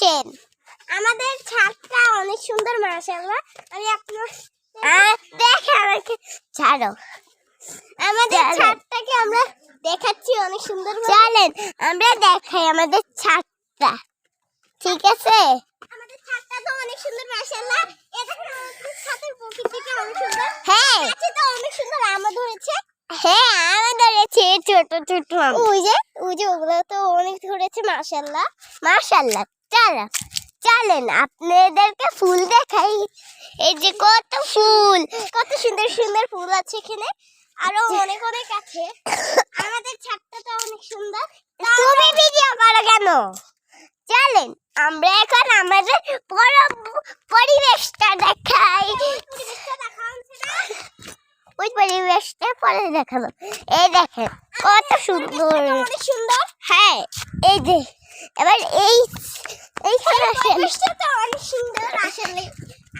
দেখেন আমাদের ছাদটা অনেক সুন্দর মাশাআল্লাহ। আমি আপনার দেখেন ছাড়ো, আমাদের ছাদটাকে আমরা দেখাচ্ছি অনেক সুন্দর। চলেন আমরা দেখাই আমাদের ছাদটা, ঠিক আছে? আমাদের ছাদটা তো অনেক সুন্দর মাশাআল্লাহ। এই দেখেন আমাদের ছাদের প্রকৃতিটা অনেক সুন্দর। হ্যাঁ গাছে তো অনেক সুন্দর আম ধরেছে। হ্যাঁ আম ধরেছে ছোট ছোট আম। ওই যে ওগুলো তো অনেক ধরেছে মাশাআল্লাহ মাশাআল্লাহ। চলেন আপনাদেরকে ফুল দেখাই। এই যে কত ফুল, কত সুন্দর সুন্দর ফুল আছে এখানে, আরো অনেক অনেক আছে। আমাদের ছাদটা তো অনেক সুন্দর। তুমি ভিডিও করো কেন? চলেন আমরা এখন আমাদের পরিবেশটা দেখাই। ওই পরিবেশটা পরে দেখাবো। এই দেখেন কত সুন্দর, অনেক সুন্দর। হ্যাঁ এই যে এবার এইখানে পরিবেশটা তো অনেক সুন্দর আসলে।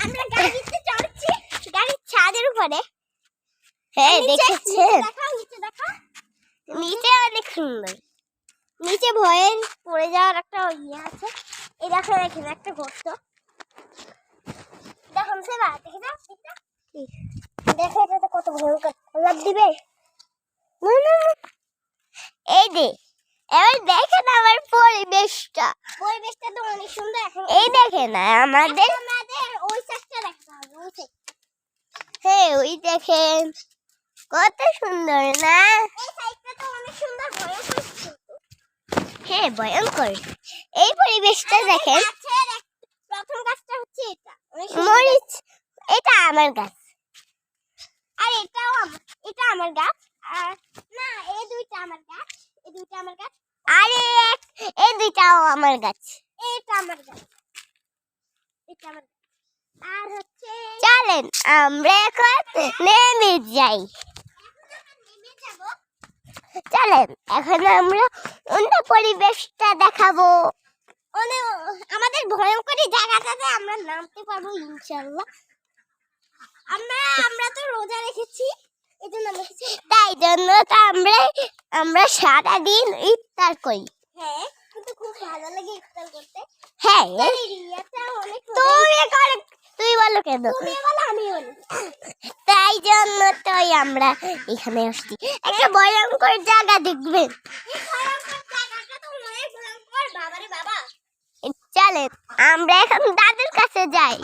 আমরা গাড়িতে চড়ছি, গাড়ির ছাদের উপরে। হ্যাঁ দেখেছেন, নিচে অনেক সুন্দর। নিচে ভয়ের পড়ে যাওয়ার একটা ইয়ে আছে। এই দেখেন এখানে একটা গর্ত, দেখুন সেবা দেখে না, দেখো এটা কত ভয়ঙ্কর, লাফ দিবে। এই যে এবার দেখেন আমার পরিবেশটা তো অনেক সুন্দর। এখন এই দেখেন আমাদের ওই সাইডটা দেখতে হবে, ওই সাইড। হ্যাঁ ওই দেখেন কত সুন্দর না? এই সাইডটা তো অনেক সুন্দর, ভয়ঙ্কর। হ্যাঁ ভয়ঙ্কর। এই পরিবেশটা দেখেন। প্রথম গাছটা হচ্ছে এটা মরিচ, এটা আমার গাছ। আর এটা আমার গাছ। আর না এই দুইটা আমার গাছ, এই দুইটা আমার গাছ। আর এই দুইটাও আমার গাছ, এটা আমার গাছ, এটা আমার গাছ। আর হচ্ছে চলেন আমরা এখন নেমে যাই। চলেন এখন আমরা অন্য পরিবেশটা দেখাবো। আমাদের ভয়ঙ্কর জায়গাটাতে আমরা নামতে পারবো ইনশাআল্লাহ। আমরা তো রোজা রেখেছি, তাই জন্য তো আমরা সারাদিন ইফতার করি। হ্যাঁ কিন্তু খুব ভালো লাগে ইফতার করতে। হ্যাঁ তুই বলো কেন? তুমি বলো আমি বলি। তাই জন্য তো আমরা এখানে আসছি, একটা ভয়ঙ্কর জায়গা দেখবেন। চলেন আমরা এখন দাদুর কাছে যাই।